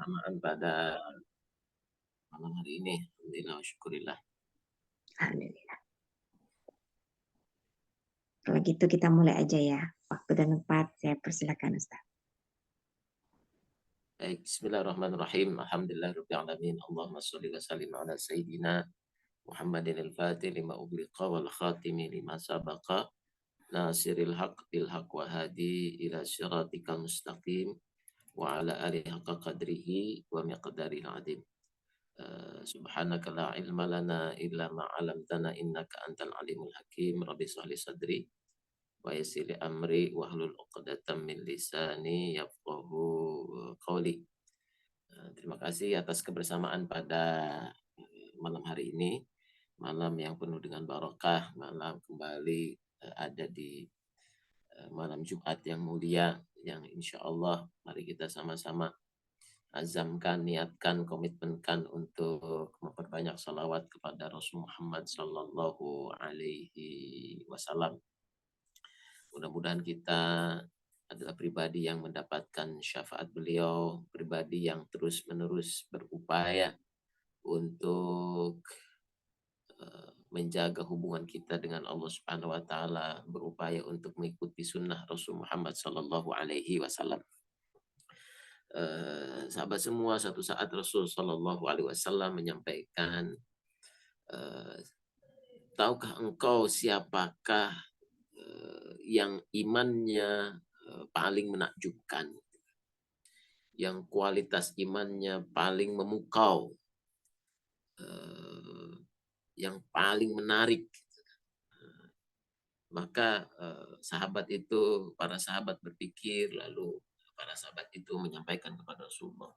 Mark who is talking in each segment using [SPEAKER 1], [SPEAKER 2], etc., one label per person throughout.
[SPEAKER 1] kebersamaan pada malam hari ini. Alhamdulillah wa syukurillah.
[SPEAKER 2] Alhamdulillah. Kalau gitu kita mulai aja ya. Waktu dan tempat saya persilakan Ustaz.
[SPEAKER 1] Baik, bismillahirrahmanirrahim. Alhamdulillahirabbil alamin. Allahumma shalli wa sallim ala sayyidina Muhammadin al-Fatih lima ughliqa wal khatimi lima sabaqa nasiril haq bil haq wa hadi ila syiratikal mustaqim wa ala alihi haqqa qadrihi wa miqdaril adim. Subhanaka la ilma lana illa ma 'allamtana innaka antal alimul hakim. Rabbi shrah li sadri wa yassir li amri wahlul 'uqdatam min lisani yafqahu qawli. Terima kasih atas kebersamaan pada malam hari ini, malam yang penuh dengan barokah, malam kembali ada di malam Jumat yang mulia, yang insya Allah mari kita sama-sama azamkan, niatkan, komitmenkan untuk memperbanyak salawat kepada Rasul Muhammad Sallallahu Alaihi Wasallam. Mudah-mudahan kita adalah pribadi yang mendapatkan syafaat beliau, pribadi yang terus-menerus berupaya untuk menjaga hubungan kita dengan Allah Subhanahu wa taala, berupaya untuk mengikuti sunnah Rasul Muhammad Sallallahu Alaihi Wasallam. Sahabat semua, satu saat Rasul Sallallahu Alaihi Wasallam menyampaikan, tahukah engkau siapakah yang imannya paling menakjubkan, yang kualitas imannya paling memukau, yang paling menarik. Maka para sahabat berpikir, lalu para sahabat itu menyampaikan kepada Rasulullah,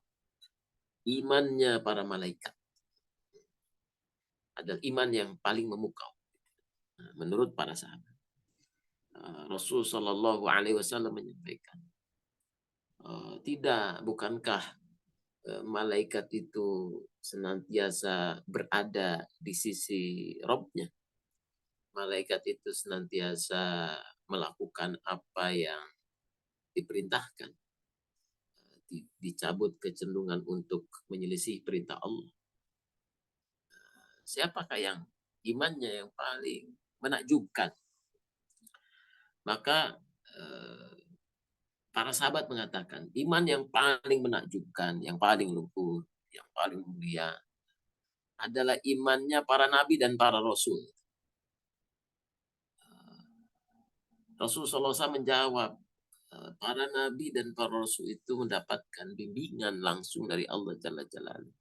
[SPEAKER 1] imannya para malaikat adalah iman yang paling memukau menurut para sahabat. Rasul Shallallahu Alaihi Wasallam menyampaikan, tidak, bukankah malaikat itu senantiasa berada di sisi Robnya? Malaikat itu senantiasa melakukan apa yang diperintahkan, dicabut kecenderungan untuk menyelisih perintah Allah. Siapakah yang imannya yang paling menakjubkan? Maka para sahabat mengatakan, iman yang paling menakjubkan, yang paling luhur, yang paling mulia adalah imannya para nabi dan para rasul. Rasulullah SAW menjawab, para nabi dan para rasul itu mendapatkan bimbingan langsung dari Allah Jalla Jalaluhu.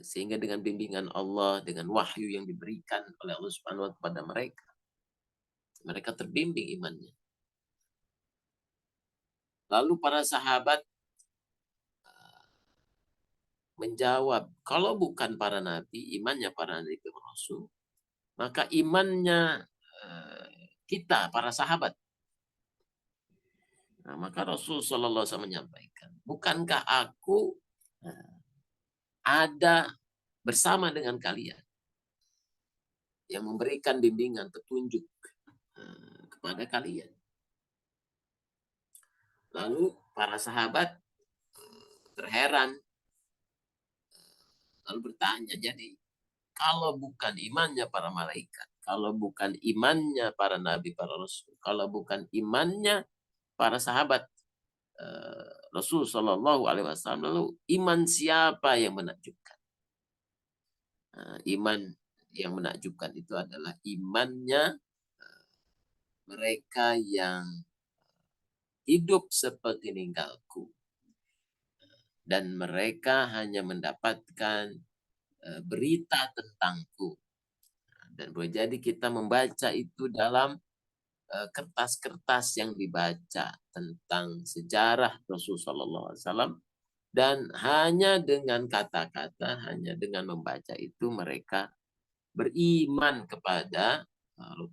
[SPEAKER 1] Sehingga dengan bimbingan Allah, dengan wahyu yang diberikan oleh Allah Subhanahu wa taala kepada mereka, mereka terbimbing imannya. Lalu para sahabat menjawab, kalau bukan para nabi, imannya para nabi dan rasul, maka imannya kita, para sahabat. Nah, maka Rasul Sallallahu Alaihi Wasallam menyampaikan, bukankah aku ada bersama dengan kalian yang memberikan bimbingan, petunjuk kepada kalian. Lalu para sahabat terheran, lalu bertanya, jadi kalau bukan imannya para malaikat, kalau bukan imannya para nabi, para rasul, kalau bukan imannya para sahabat Rasul Shallallahu Alaihi Wasallam, lalu iman siapa yang menakjubkan? Iman yang menakjubkan itu adalah imannya mereka yang hidup seperti meninggalku, dan mereka hanya mendapatkan berita tentangku. Dan boleh jadi kita membaca itu dalam kertas-kertas yang dibaca tentang sejarah Rasulullah Sallallahu Alaihi Wasallam, dan hanya dengan kata-kata, hanya dengan membaca itu mereka beriman kepada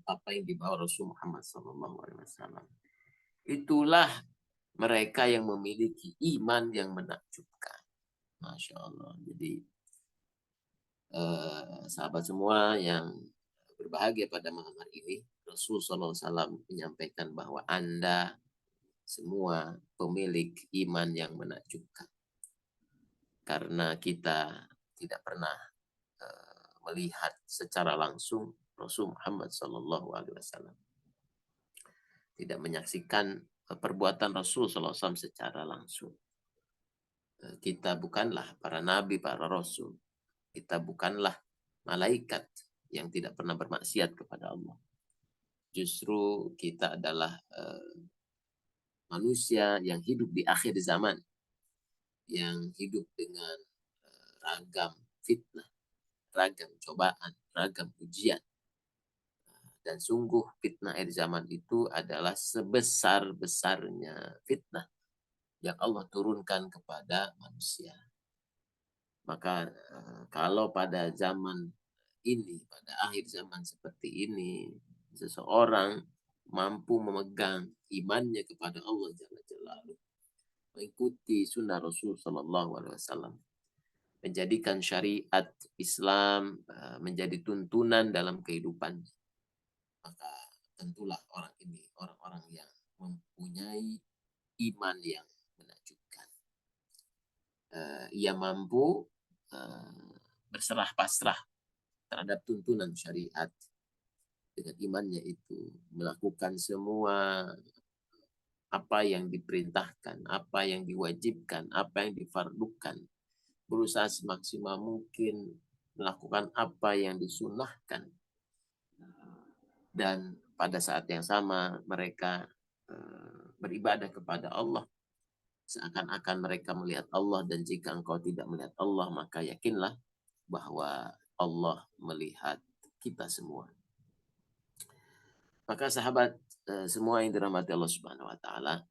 [SPEAKER 1] apa yang dibawa Rasul Muhammad Sallallahu Alaihi Wasallam. Itulah mereka yang memiliki iman yang menakjubkan. Masya Allah. Jadi sahabat semua yang berbahagia pada malam hari ini, Rasul SAW menyampaikan bahwa Anda semua pemilik iman yang menakjubkan. Karena kita tidak pernah melihat secara langsung Rasul Muhammad SAW, tidak menyaksikan perbuatan Rasul SAW secara langsung. Kita bukanlah para nabi, para rasul. Kita bukanlah malaikat yang tidak pernah bermaksiat kepada Allah. Justru kita adalah manusia yang hidup di akhir zaman, yang hidup dengan ragam fitnah, ragam cobaan, ragam ujian. Dan sungguh fitnah akhir zaman itu adalah sebesar-besarnya fitnah yang Allah turunkan kepada manusia. Maka kalau pada zaman ini, pada akhir zaman seperti ini, seseorang mampu memegang imannya kepada Allah Jalla Jalaluhu, mengikuti sunnah Rasul Sallallahu Alaihi Wasallam, menjadikan syariat Islam menjadi tuntunan dalam kehidupannya, maka tentulah orang ini orang-orang yang mempunyai iman yang menakjubkan. Ia mampu berserah pasrah terhadap tuntunan syariat dengan imannya itu, melakukan semua apa yang diperintahkan, apa yang diwajibkan, apa yang difardukan, berusaha semaksimal mungkin melakukan apa yang disunahkan, dan pada saat yang sama mereka beribadah kepada Allah seakan-akan mereka melihat Allah, dan jika engkau tidak melihat Allah maka yakinlah bahwa Allah melihat kita semua. Maka sahabat semua yang dirahmati Allah Subhanahu wa taala,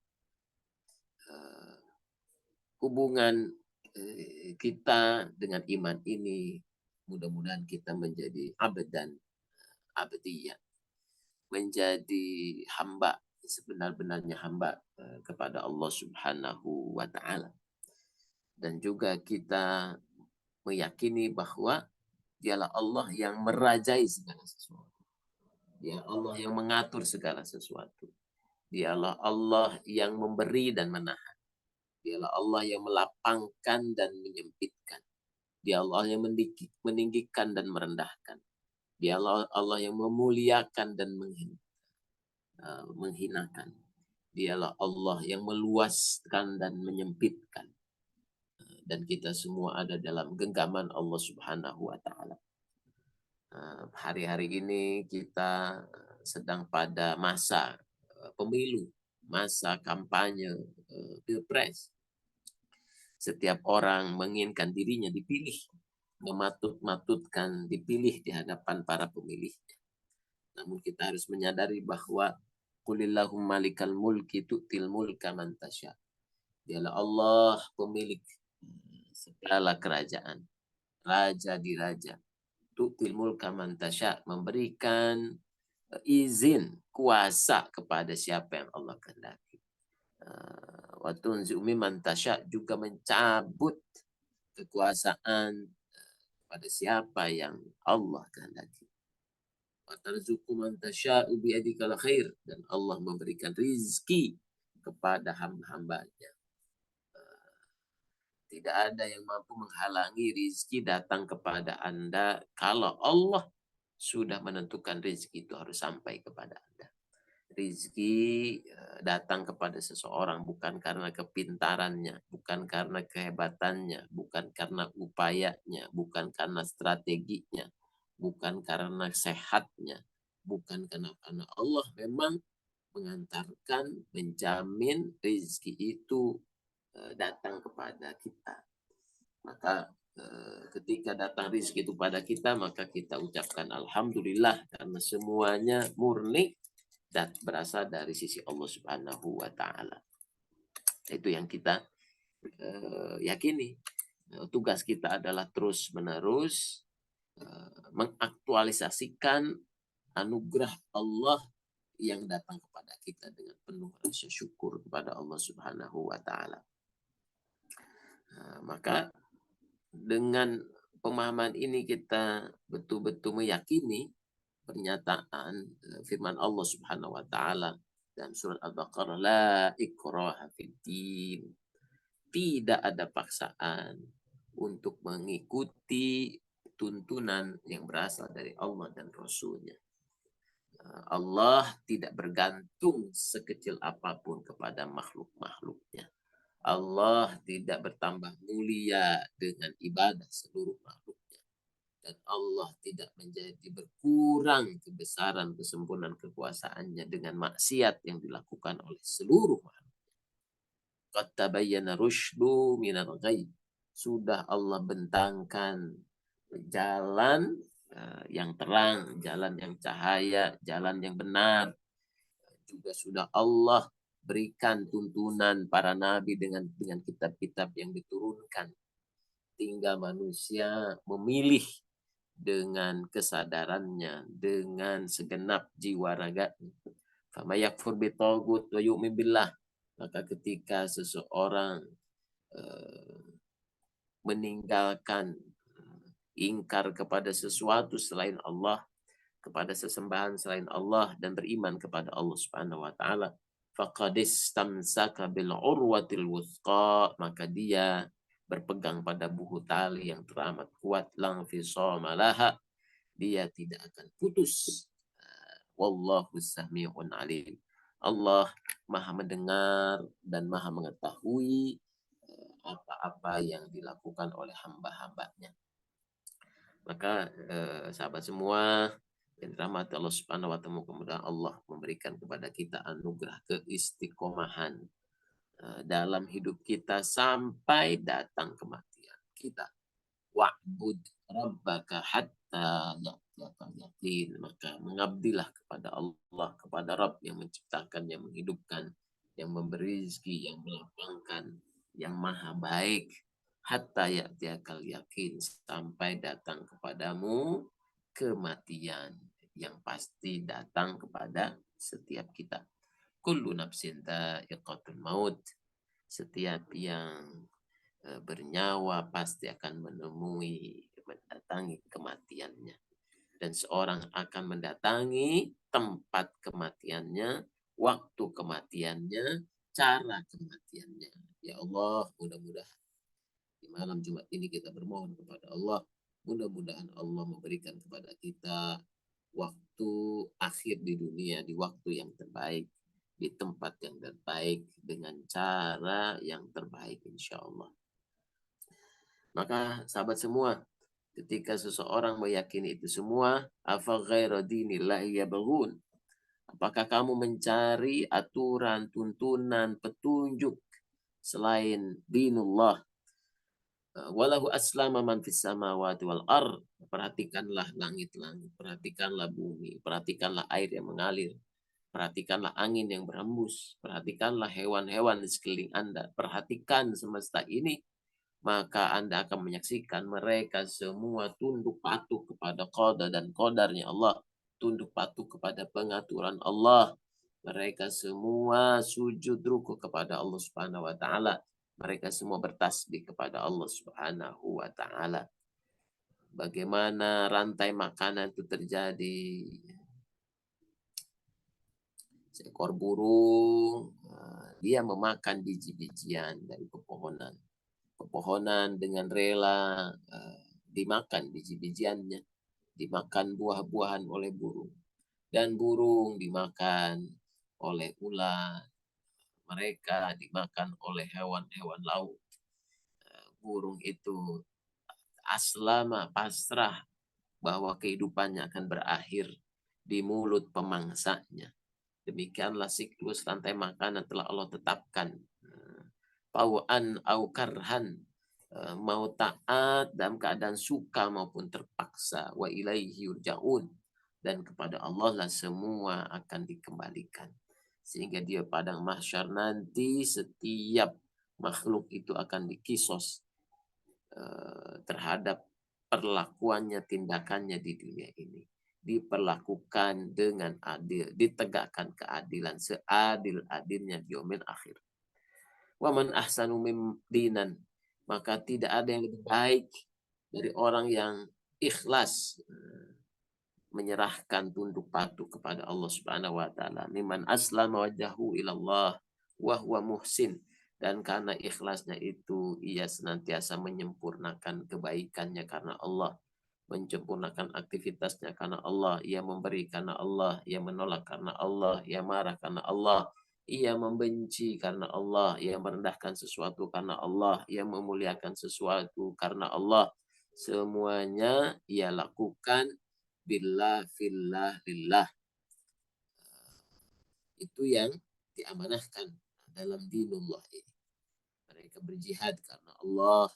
[SPEAKER 1] hubungan kita dengan iman ini mudah-mudahan kita menjadi abad dan abdiyah, menjadi hamba, sebenar-benarnya hamba kepada Allah Subhanahu wa taala. Dan juga kita meyakini bahwa dialah Allah yang merajai segala sesuatu. Dia Allah yang mengatur segala sesuatu. Dialah Allah yang memberi dan menahan. Dialah Allah yang melapangkan dan menyempitkan. Dia Allah yang meninggikan dan merendahkan. Dialah Allah yang memuliakan dan menghinakan. Dialah Allah yang meluaskan dan menyempitkan. Dan kita semua ada dalam genggaman Allah Subhanahu wa taala. Hari-hari ini kita sedang pada masa pemilu, masa kampanye pilpres. Setiap orang menginginkan dirinya dipilih, mematut-matutkan dipilih di hadapan para pemilihnya. Namun kita harus menyadari bahwa qulillahumma malikal mulki tu'til mulka man tasya. Dialah Allah pemilik segala kerajaan, raja di raja. Tu'til mulka man tasya, memberikan izin, kuasa kepada siapa yang Allah kehendaki. Wa tunzi'u mimman tasya, juga mencabut kekuasaan pada siapa yang Allah kehendaki. Wa tarzuqu man tasya'u bi'adikal khair, dan Allah memberikan rizki kepada hamba-hambanya. Tidak ada yang mampu menghalangi rizki datang kepada Anda kalau Allah sudah menentukan rizki itu harus sampai kepada Anda. Rizki datang kepada seseorang bukan karena kepintarannya, bukan karena kehebatannya, bukan karena upayanya, bukan karena strateginya, bukan karena sehatnya, bukan karena Allah memang mengantarkan, menjamin rizki itu datang kepada kita. Maka ketika datang rizki itu pada kita, maka kita ucapkan alhamdulillah, karena semuanya murni dan berasal dari sisi Allah Subhanahu wa taala. Itu yang kita yakini. Tugas kita adalah terus-menerus mengaktualisasikan anugerah Allah yang datang kepada kita dengan penuh rasa syukur kepada Allah Subhanahu wa taala. Maka dengan pemahaman ini kita betul-betul meyakini pernyataan firman Allah Subhanahu wa taala Dan surat Al-Baqarah, la ikraha fiddin. Tidak ada paksaan untuk mengikuti tuntunan yang berasal dari Allah dan Rasulnya. Allah tidak bergantung sekecil apapun kepada makhluk-makhluknya. Allah tidak bertambah mulia dengan ibadah seluruh makhluknya. Dan Allah tidak menjadi berkurang kebesaran, kesempurnaan kekuasaannya dengan maksiat yang dilakukan oleh seluruh makhluk. Qad tabayyana rusydu minal ghayy. Sudah Allah bentangkan jalan yang terang, jalan yang cahaya, jalan yang benar. Juga sudah Allah berikan tuntunan para nabi dengan kitab-kitab yang diturunkan. Tinggal manusia memilih dengan kesadarannya, dengan segenap jiwa raganya. Fama yakfur bitaghut wa yu'min billah. Maka ketika seseorang meninggalkan ingkar kepada sesuatu selain Allah, kepada sesembahan selain Allah, dan beriman kepada Allah Subhanahu wa taala, faqad istamsaka bil urwatil wuthqa, maka dia berpegang pada buku tali yang teramat kuat, lang fisama laha, dia tidak akan putus. Wallahu sami'un alim. Allah Maha mendengar dan Maha mengetahui apa-apa yang dilakukan oleh hamba-hambanya. Maka sahabat semua, yang dirahmati Allah Subhanahu wa taala, kemudian Allah memberikan kepada kita anugerah keistiqomahan dalam hidup kita sampai datang kematian kita. Wa'bud rabbaka hatta ya'tiyakal yaqin. Maka mengabdilah kepada Allah, kepada Rabb yang menciptakan, yang menghidupkan, yang memberi rezeki, yang melapangkan, yang maha baik. Hatta ya'tiyakal yaqin, sampai datang kepadamu kematian yang pasti datang kepada setiap kita. Kullu nafsin dha'iqatul maut. Setiap yang bernyawa pasti akan mendatangi kematiannya. Dan seorang akan mendatangi tempat kematiannya, waktu kematiannya, cara kematiannya. Ya Allah, mudah-mudahan di malam Jumat ini kita bermohon kepada Allah, mudah-mudahan Allah memberikan kepada kita waktu akhir di dunia di waktu yang terbaik, di tempat yang terbaik, dengan cara yang terbaik insya Allah. Maka sahabat semua, ketika seseorang meyakini itu semua, afa ghaira dinillahi yabghun. Apakah kamu mencari aturan, tuntunan, petunjuk selain dinullah? Walahu aslama man fis samawati wal ard. Perhatikanlah langit-langit, perhatikanlah bumi, perhatikanlah air yang mengalir, perhatikanlah angin yang berhembus, perhatikanlah hewan-hewan di sekeliling Anda, perhatikan semesta ini, maka Anda akan menyaksikan mereka semua tunduk patuh kepada qada dan qadarnya Allah, tunduk patuh kepada pengaturan Allah. Mereka semua sujud ruku kepada Allah Subhanahu wa taala. Mereka semua bertasbih kepada Allah Subhanahu wa taala. Bagaimana rantai makanan itu terjadi? Seekor burung, dia memakan biji-bijian dari pepohonan. Pepohonan dengan rela dimakan biji-bijiannya, dimakan buah-buahan oleh burung. Dan burung dimakan oleh ular, mereka dimakan oleh hewan-hewan laut. Burung itu aslama, pasrah bahwa kehidupannya akan berakhir di mulut pemangsanya. Demikianlah siklus rantai makanan telah Allah tetapkan. Tau'an au karhan, mau taat dalam keadaan suka maupun terpaksa. Wa ilaihi yurja'un, dan kepada Allah lah semua akan dikembalikan. Sehingga dia padang mahsyar nanti setiap makhluk itu akan dikisos terhadap perlakuannya, tindakannya di dunia ini. Diperlakukan dengan adil, ditegakkan keadilan seadil-adilnya di yaumil akhir. Wa man ahsanu mim dinan, maka tidak ada yang lebih baik dari orang yang ikhlas menyerahkan tunduk patuh kepada Allah Subhanahu wa taala. Miman aslama wajhahu ilallah wa huwa muhsin. Dan karena ikhlasnya itu ia senantiasa menyempurnakan kebaikannya karena Allah, menyempurnakan aktivitasnya karena Allah, ia memberi karena Allah, ia menolak karena Allah, ia marah karena Allah, ia membenci karena Allah, ia merendahkan sesuatu karena Allah, ia memuliakan sesuatu karena Allah. Semuanya ia lakukan billah fillah lillah. Itu yang diamanahkan dalam dinullah ini. Mereka berjihad karena Allah,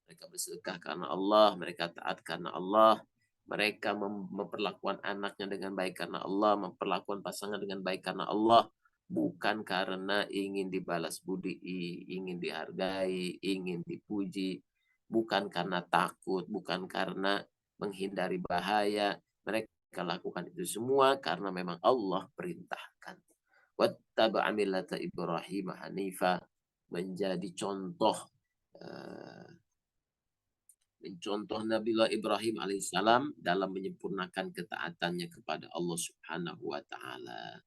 [SPEAKER 1] mereka bersedekah karena Allah, mereka taat karena Allah, mereka memperlakukan anaknya dengan baik karena Allah, memperlakukan pasangan dengan baik karena Allah, bukan karena ingin dibalas budi, ingin dihargai, ingin dipuji, bukan karena takut, bukan karena menghindari bahaya. Mereka lakukan itu semua karena memang Allah perintahkan. Wattaba'a millata Ibrahim hanifa, menjadi contoh eh, mencontoh Nabiullah Ibrahim alaihissalam dalam menyempurnakan ketaatannya kepada Allah Subhanahu wa taala.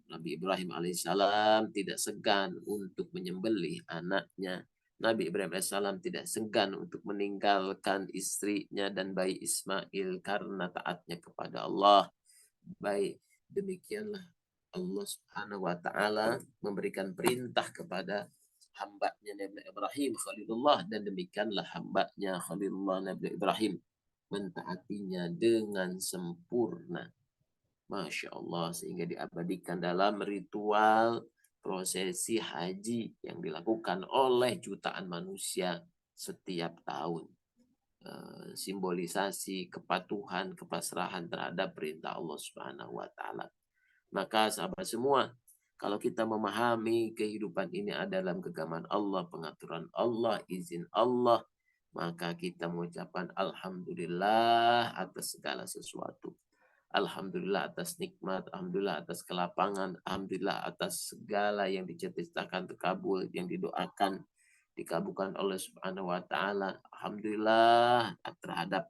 [SPEAKER 1] Nabi Ibrahim alaihissalam tidak segan untuk menyembelih anaknya. Nabi Ibrahim alaihissalam tidak segan untuk meninggalkan istrinya dan bayi Ismail karena taatnya kepada Allah. Baik, demikianlah Allah Subhanahu wa taala memberikan perintah kepada hambanya Nabi Ibrahim Khalilullah, dan demikianlah hambanya Khalilullah Nabi Ibrahim mentaatinya dengan sempurna. Masya Allah, sehingga diabadikan dalam ritual prosesi haji yang dilakukan oleh jutaan manusia setiap tahun. Simbolisasi kepatuhan, kepasrahan terhadap perintah Allah Subhanahu wa taala. Maka sahabat semua, kalau kita memahami kehidupan ini adalah dalam genggaman Allah, pengaturan Allah, izin Allah, maka kita mengucapkan alhamdulillah atas segala sesuatu. Alhamdulillah atas nikmat, alhamdulillah atas kelapangan, alhamdulillah atas segala yang dicita-citakan terkabul, yang didoakan dikabulkan oleh Subhanahu wa taala. Alhamdulillah terhadap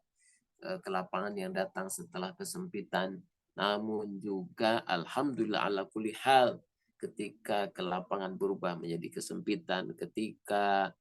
[SPEAKER 1] kelapangan yang datang setelah kesempitan. Namun juga alhamdulillah ala kulli hal, ketika kelapangan berubah menjadi kesempitan, ketika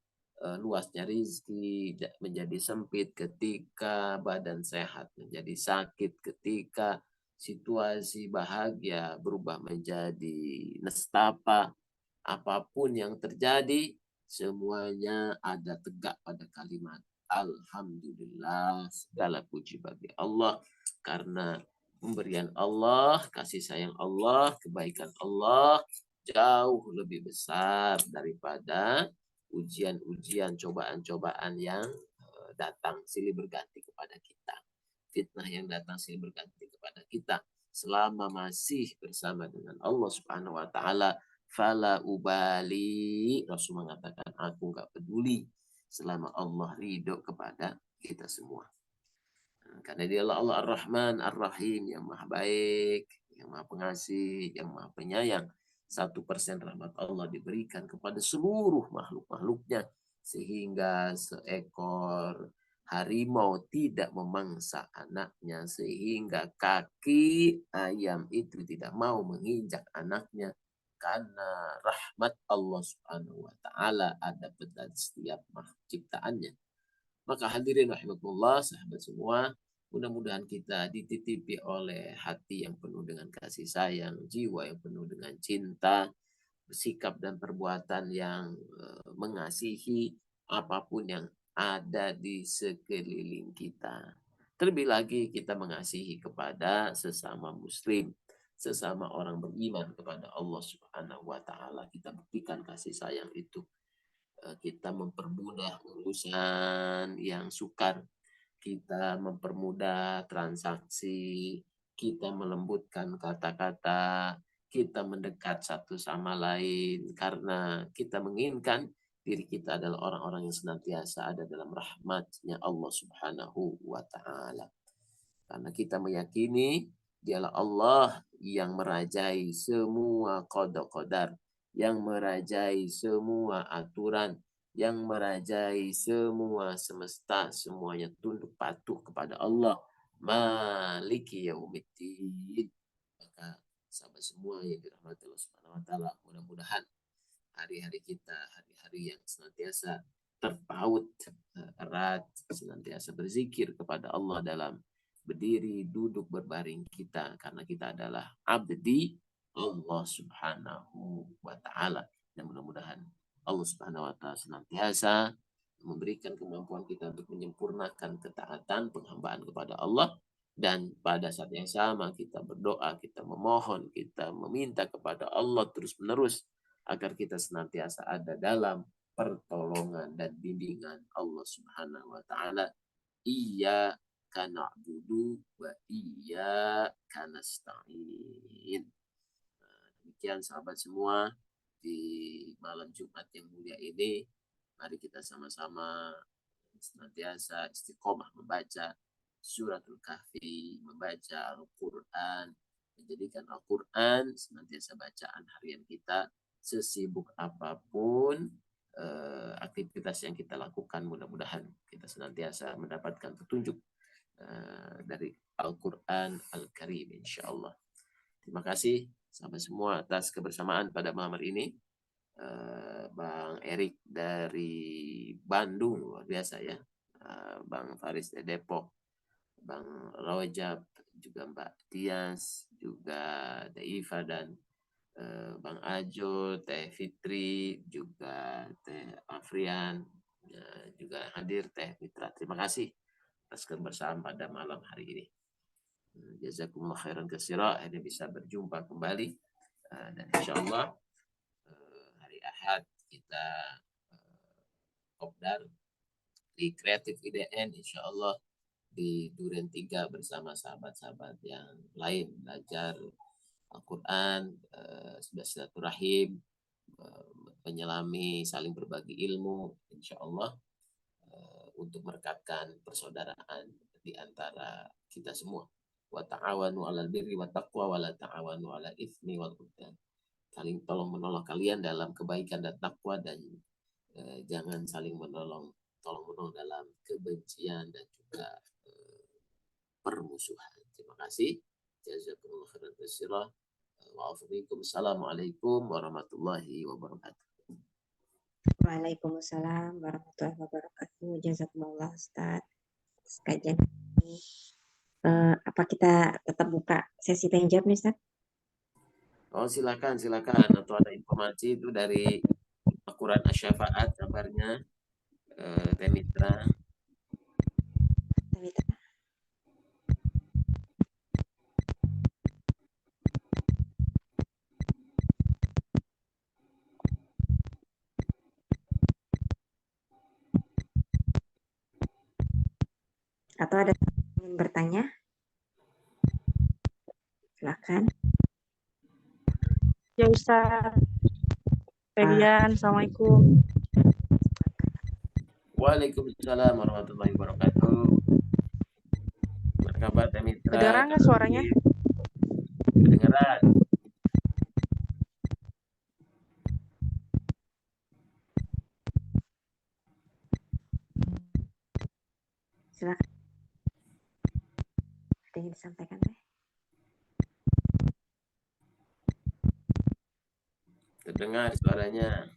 [SPEAKER 1] luasnya rizki menjadi sempit, ketika badan sehat menjadi sakit, ketika situasi bahagia berubah menjadi nestapa, apapun yang terjadi, semuanya ada tegak pada kalimat alhamdulillah, segala puji bagi Allah, karena pemberian Allah, kasih sayang Allah, kebaikan Allah jauh lebih besar daripada ujian-ujian, cobaan-cobaan yang datang silih berganti kepada kita. Fitnah yang datang silih berganti kepada kita. Selama masih bersama dengan Allah Subhanahu wa taala, fala ubali, Rasul mengatakan aku nggak peduli selama Allah ridho kepada kita semua. Karena dia Allah Ar-Rahman Ar-Rahim, yang maha baik, yang maha pengasih, yang maha penyayang. 1% rahmat Allah diberikan kepada seluruh makhluk-makhluknya, sehingga seekor harimau tidak memangsa anaknya, sehingga kaki ayam itu tidak mau menginjak anaknya, karena rahmat Allah Subhanahu wa taala ada pada setiap ciptaannya. Maka hadirin rahimakumullah, sahabat semua, mudah-mudahan kita dititipi oleh hati yang penuh dengan kasih sayang, jiwa yang penuh dengan cinta, sikap dan perbuatan yang mengasihi apapun yang ada di sekeliling kita. Terlebih lagi kita mengasihi kepada sesama muslim, sesama orang beriman kepada Allah Subhanahu wa taala. Kita buktikan kasih sayang itu. Kita mempermudah urusan yang sukar, kita mempermudah transaksi, kita melembutkan kata-kata, kita mendekat satu sama lain karena kita menginginkan diri kita adalah orang-orang yang senantiasa ada dalam rahmatnya Allah Subhanahu wa taala. Karena kita meyakini dialah Allah yang merajai semua qada qadar, yang merajai semua aturan, yang merajai semua semesta, semuanya tunduk patuh kepada Allah. Maliki yaumiddin. Maka sahabat semua yang dirahmati Allah Subhanahu wa taala, mudah-mudahan hari-hari kita hari-hari yang senantiasa terpaut erat, senantiasa berzikir kepada Allah dalam berdiri, duduk, berbaring kita, karena kita adalah abdi Allah Subhanahu wa taala. Dan mudah-mudahan Allah Subhanahu wa taala senantiasa memberikan kemampuan kita untuk menyempurnakan ketaatan penghambaan kepada Allah, dan pada saat yang sama kita berdoa, kita memohon, kita meminta kepada Allah terus-menerus agar kita senantiasa ada dalam pertolongan dan bimbingan Allah Subhanahu wa taala. Iyyaka na'budu wa iyyaka nasta'in. Demikian sahabat semua, di malam Jumat yang mulia ini, mari kita sama-sama senantiasa istiqomah membaca suratul kahfi, membaca Al-Quran, menjadikan Al-Quran senantiasa bacaan harian kita, sesibuk apapun aktivitas yang kita lakukan. Mudah-mudahan kita senantiasa mendapatkan petunjuk dari Al-Quran Al-Karim, insya Allah. Terima kasih sahabat semua atas kebersamaan pada malam hari ini. Bang Erik dari Bandung, luar biasa ya. Bang Faris dari Depok, Bang Rojab, juga Mbak Tias, juga Daifa dan Bang Ajo, Teh Fitri, juga Teh Afrian, juga hadir Teh Mitra. Terima kasih atas kebersamaan pada malam hari ini. Jazakumullah khairan katsira, akhirnya bisa berjumpa kembali, dan insyaallah hari Ahad kita kopdar di Kreatif IDN, insyaallah di Duren 3 bersama sahabat-sahabat yang lain, belajar Al-Quran, silaturahim, menyelami, saling berbagi ilmu, insyaallah untuk merekatkan persaudaraan di antara kita semua. Wa ta'awanu 'alal birri wat taqwa wa la ta'awanu 'alal itsmi wal 'udwan. Saling tolong-menolong kalian dalam kebaikan dan takwa, dan jangan saling tolong-menolong dalam kebencian dan juga permusuhan. Terima kasih. Jazakumullah khairan katsira. Assalamualaikum warahmatullahi wabarakatuh.
[SPEAKER 2] Waalaikumsalam warahmatullahi wabarakatuh. Jazakumullah Ustaz atas kajian ini. Apa kita tetap buka sesi tanya jawab nih Ustaz?
[SPEAKER 1] Oh silakan. Atau ada informasi itu dari Al-Quran Asy-Syafaat kabarnya, Teh Mitra.
[SPEAKER 2] Atau ada yang ingin bertanya? Silakan.
[SPEAKER 3] Ya Ustaz. Assalamualaikum.
[SPEAKER 1] Waalaikumsalam warahmatullahi wabarakatuh. Apa kabar Teh Mitra?
[SPEAKER 3] Kedengeran nggak suaranya?
[SPEAKER 1] Kedengeran.
[SPEAKER 2] Silakan. Ada yang disampaikan Teh?
[SPEAKER 1] Terdengar suaranya.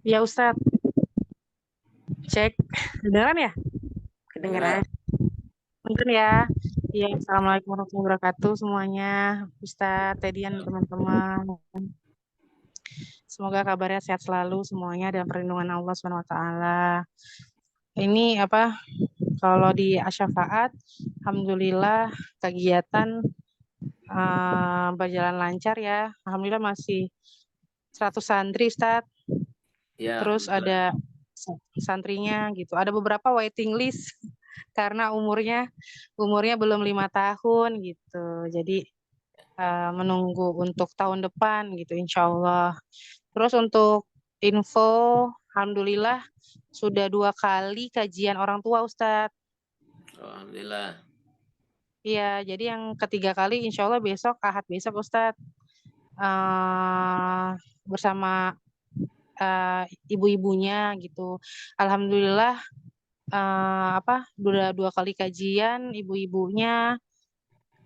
[SPEAKER 3] Ya Ustaz. Cek. Kedengeran ya?
[SPEAKER 2] Kedengeran.
[SPEAKER 3] Mungkin ya. Ya, Assalamualaikum warahmatullahi wabarakatuh semuanya. Ustaz, Tedian, teman-teman. Semoga kabarnya sehat selalu semuanya dalam perlindungan Allah SWT. Ini kalau di Asy-Syafaat, alhamdulillah kegiatan berjalan lancar ya. Alhamdulillah masih 100 santri Ustaz.
[SPEAKER 1] Ya,
[SPEAKER 3] terus ada santrinya gitu. Ada beberapa waiting list karena umurnya belum 5 tahun gitu. Jadi menunggu untuk tahun depan gitu insya Allah. Terus untuk info, alhamdulillah sudah 2 kali kajian orang tua Ustadz.
[SPEAKER 1] Alhamdulillah.
[SPEAKER 3] Iya, jadi yang ketiga kali insya Allah besok, Ahad besok Ustadz, bersama ibu-ibunya gitu. Alhamdulillah udah 2 kali kajian ibu-ibunya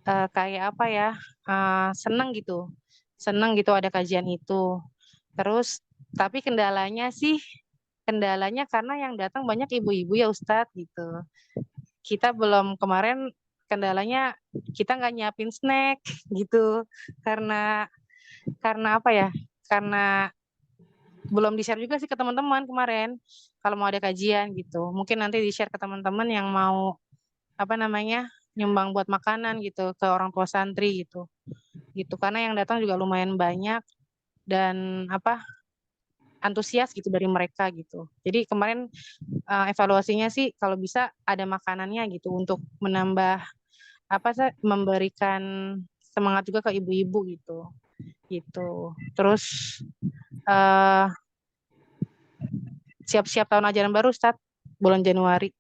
[SPEAKER 3] kayak apa ya, seneng gitu. Seneng gitu ada kajian itu. Terus tapi kendalanya karena yang datang banyak ibu-ibu ya Ustadz gitu. Kita belum kemarin kendalanya kita nggak nyiapin snack gitu karena apa ya? Karena belum di-share juga sih ke teman-teman kemarin kalau mau ada kajian gitu. Mungkin nanti di-share ke teman-teman yang mau nyumbang buat makanan gitu ke orang tua santri gitu. Gitu karena yang datang juga lumayan banyak dan antusias gitu dari mereka gitu. Jadi kemarin evaluasinya sih kalau bisa ada makanannya gitu untuk menambah memberikan semangat juga ke ibu-ibu gitu. Gitu. Terus eh siap-siap tahun ajaran baru Ustadz bulan Januari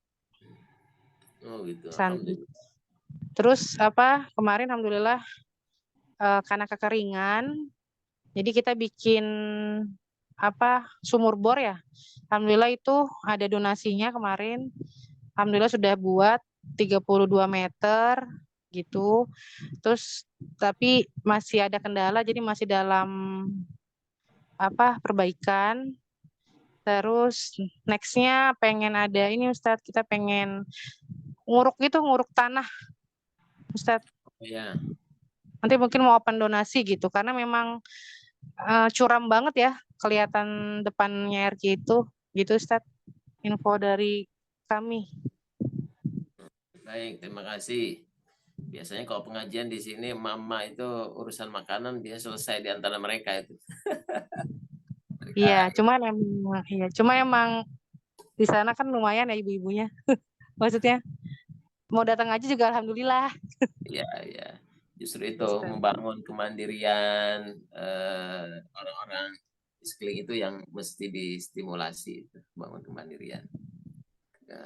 [SPEAKER 1] Oh gitu,
[SPEAKER 3] santri.
[SPEAKER 1] alhamdulillah.
[SPEAKER 3] Terus kemarin alhamdulillah karena kekeringan jadi kita bikin sumur bor ya. Alhamdulillah itu ada donasinya kemarin. Alhamdulillah sudah buat 32 meter gitu. Terus tapi masih ada kendala jadi masih dalam perbaikan. Terus nextnya pengen ada ini Ustadz, kita pengen nguruk tanah Ustadz.
[SPEAKER 1] Ya,
[SPEAKER 3] Nanti mungkin mau open donasi gitu karena memang curam banget ya kelihatan depannya RK itu gitu Ustadz. Info dari kami.
[SPEAKER 1] baik, terima kasih. Biasanya kalau pengajian di sini mama itu urusan makanan dia selesai di antara mereka itu.
[SPEAKER 3] Iya, cuma emang di sana kan lumayan ya ibu-ibunya. Maksudnya mau datang aja juga alhamdulillah.
[SPEAKER 1] Iya, iya. Justru itu
[SPEAKER 3] Ustaz.
[SPEAKER 1] membangun kemandirian orang-orang di sekeliling itu yang mesti distimulasi itu, bangun kemandirian.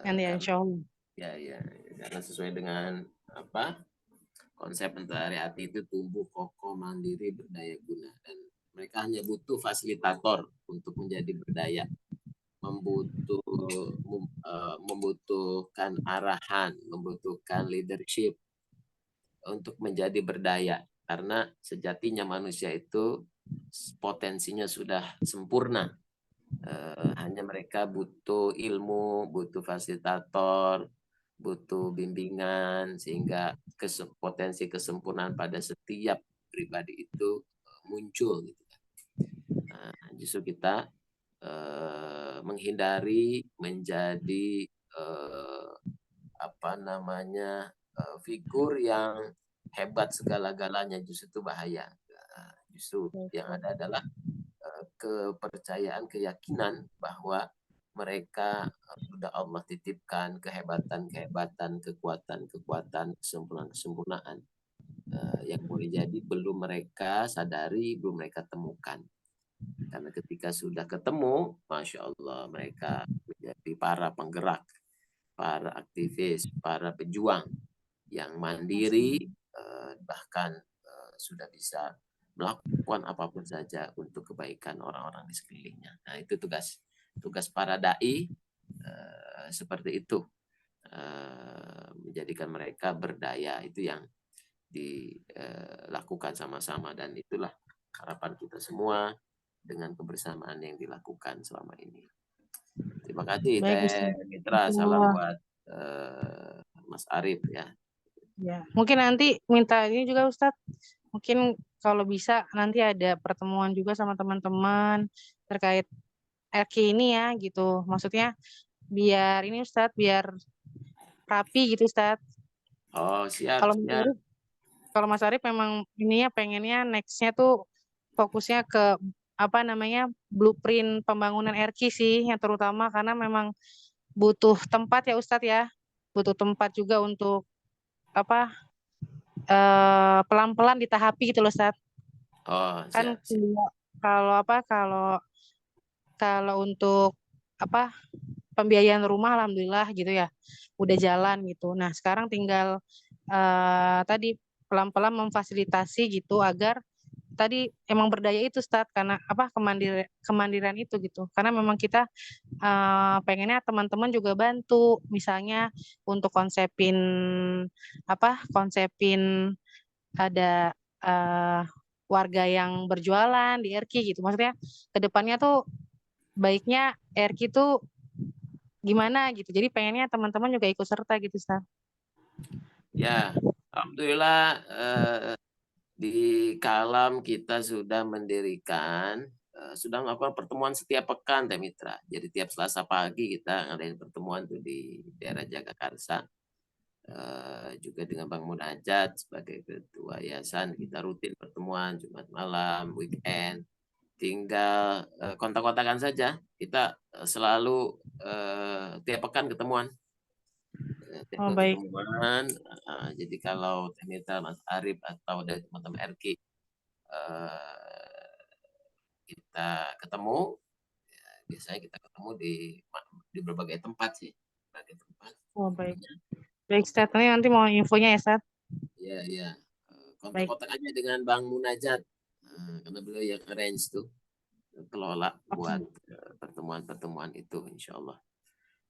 [SPEAKER 3] Nanti
[SPEAKER 1] Karena
[SPEAKER 3] insya Allah.
[SPEAKER 1] ya, karena sesuai dengan konsep mentari hati itu tumbuh kokoh mandiri berdaya guna dan mereka hanya butuh fasilitator untuk menjadi berdaya, membutuhkan arahan, membutuhkan leadership untuk menjadi berdaya karena sejatinya manusia itu potensinya sudah sempurna. Hanya mereka butuh ilmu, butuh fasilitator, butuh bimbingan sehingga potensi kesempurnaan pada setiap pribadi itu muncul gitu. Nah, justru kita menghindari menjadi figur yang hebat segala-galanya, justru itu bahaya. Justru yang ada adalah kepercayaan, keyakinan bahwa mereka sudah Allah titipkan kehebatan, kekuatan, kesempurnaan yang boleh jadi belum mereka sadari, belum mereka temukan. Karena ketika sudah ketemu, Masya Allah, mereka menjadi para penggerak, para aktivis, para pejuang yang mandiri, bahkan sudah bisa melakukan apapun saja untuk kebaikan orang-orang di sekelilingnya. Nah, itu tugas para dai seperti itu, menjadikan mereka berdaya, itu yang dilakukan sama-sama dan itulah harapan kita semua dengan kebersamaan yang dilakukan selama ini. Terima kasih Teh Mitra, salam buat Mas Arif ya.
[SPEAKER 3] Ya, mungkin nanti minta ini juga Ustadz. Mungkin kalau bisa nanti ada pertemuan juga sama teman-teman terkait RK ini ya gitu. Maksudnya biar ini Ustadz, biar rapi gitu Ustadz.
[SPEAKER 1] Oh, siap.
[SPEAKER 3] Kalau Mas Arif memang ininya pengennya nextnya tuh fokusnya ke blueprint pembangunan RK sih yang terutama karena memang butuh tempat ya Ustadz ya. Butuh tempat juga untuk pelan-pelan ditahapi gitu loh Ustadz.
[SPEAKER 1] Oh,
[SPEAKER 3] Kan
[SPEAKER 1] siap.
[SPEAKER 3] kalau untuk pembiayaan rumah alhamdulillah gitu ya udah jalan gitu. Nah sekarang tinggal tadi pelan-pelan memfasilitasi gitu agar tadi emang berdaya itu Ustaz, karena apa kemandirian itu gitu. Karena memang kita pengennya teman-teman juga bantu, misalnya untuk konsepin ada warga yang berjualan di RQ gitu. Maksudnya kedepannya tuh baiknya RQ tuh gimana gitu. Jadi pengennya teman-teman juga ikut serta gitu Ustaz.
[SPEAKER 1] Ya, alhamdulillah di Kalam kita sudah mendirikan, sudah melakukan pertemuan setiap pekan, Teh Mitra. Jadi tiap Selasa pagi kita ngadain pertemuan tuh di daerah Jagakarsa. Juga dengan Bang Munajat sebagai ketua yayasan, kita rutin pertemuan Jumat malam, weekend. Tinggal kontak-kontakan saja. Kita selalu tiap pekan ketemuan.
[SPEAKER 3] Oh, baik.
[SPEAKER 1] Ketemuan. Jadi kalau Teh Mitra, Mas Arif atau dari teman-teman RQ kita ketemu, ya, biasanya kita ketemu di berbagai tempat sih. Berbagai tempat.
[SPEAKER 3] Oh, baik. Baik, Ustaz. Nanti mau infonya ya, Ustaz.
[SPEAKER 1] Iya. Kontak-kontak aja dengan Bang Munajat. Karena beliau yang arrange tuh, kelola buat pertemuan-pertemuan itu, insya Allah.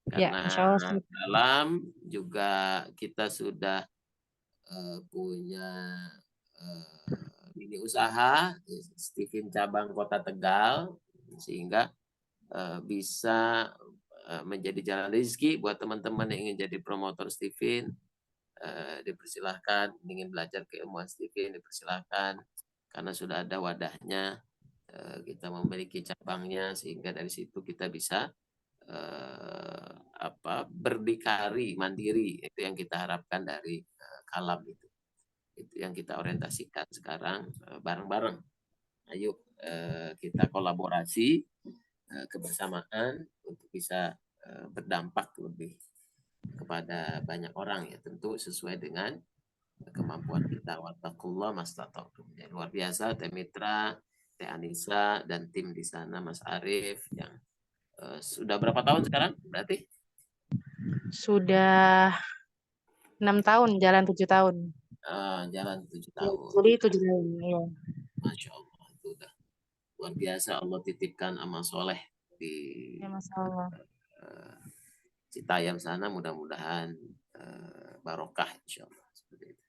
[SPEAKER 1] Karena
[SPEAKER 3] ya,
[SPEAKER 1] dalam juga kita sudah punya mini usaha Stephen cabang Kota Tegal, sehingga bisa menjadi jalan rezeki buat teman-teman yang ingin jadi promotor Stephen. Dipersilahkan, ingin belajar keilmuan Stephen, dipersilahkan, karena sudah ada wadahnya, kita memiliki cabangnya, sehingga dari situ kita bisa berdikari, mandiri. Itu yang kita harapkan dari Kalam itu yang kita orientasikan sekarang bareng-bareng. Ayo kita kolaborasi, kebersamaan untuk bisa berdampak lebih kepada banyak orang, ya tentu sesuai dengan kemampuan kita. Wattaqullah mastata'tum. Luar biasa Teh Mitra, Teh Anissa dan tim di sana, Mas Arif yang sudah berapa tahun sekarang berarti?
[SPEAKER 3] Sudah 6 tahun, jalan 7 tahun.
[SPEAKER 1] Jalan 7 tahun.
[SPEAKER 3] Jadi 7 tahun, iya.
[SPEAKER 1] Masya Allah, itu udah luar biasa. Allah titipkan amal soleh di Citayam sana, mudah-mudahan barokah insya Allah. Seperti itu.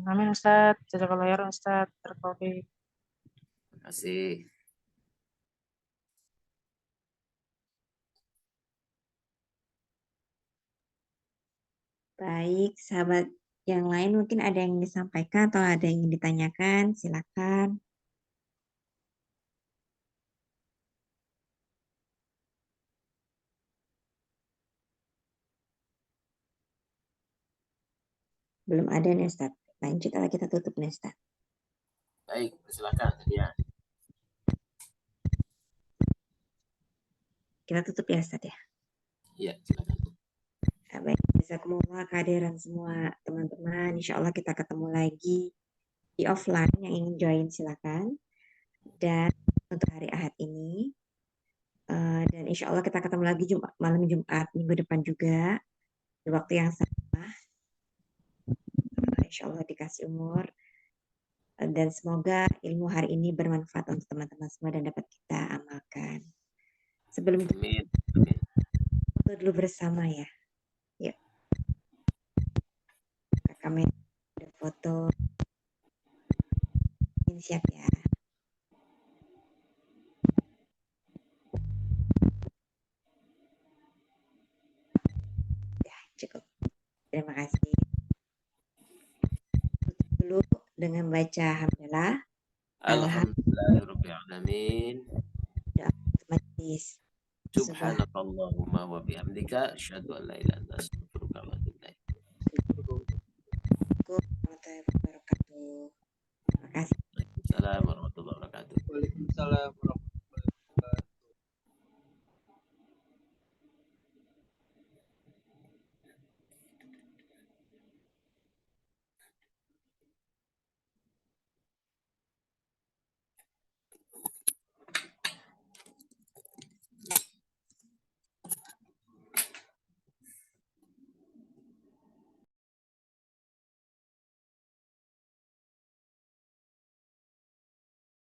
[SPEAKER 3] Amin Ustaz. Jazakallah khairan Ustaz. Terima
[SPEAKER 1] kasih.
[SPEAKER 2] Baik, sahabat yang lain mungkin ada yang disampaikan atau ada yang ingin ditanyakan, silakan. Belum ada nih Ustaz. Lanjut atau kita tutup nih Ustaz?
[SPEAKER 1] Baik, silakan. Ya.
[SPEAKER 2] Kita tutup ya Ustaz ya?
[SPEAKER 1] Iya, silakan.
[SPEAKER 2] Baik, jazakumullah kehadiran semua teman-teman. Insya Allah kita ketemu lagi di offline. Yang ingin join silakan. Dan untuk hari Ahad ini, dan insya Allah kita ketemu lagi malam Jumat minggu depan juga di waktu yang sama. Insya Allah dikasih umur, dan semoga ilmu hari ini bermanfaat untuk teman-teman semua dan dapat kita amalkan. Sebelum kita foto dulu bersama ya. Yuk. Kami ada foto. Ini siap ya. Ya, cukup. Terima kasih. Tutup dulu dengan baca alhamdulillah.
[SPEAKER 1] Alhamdulillahirrahmanirrahim.
[SPEAKER 2] Majlis.
[SPEAKER 1] Subhanakallahumma wa bihamdika asyhadu an la ilaha illa anta astaghfiruka wa atubu ilaik.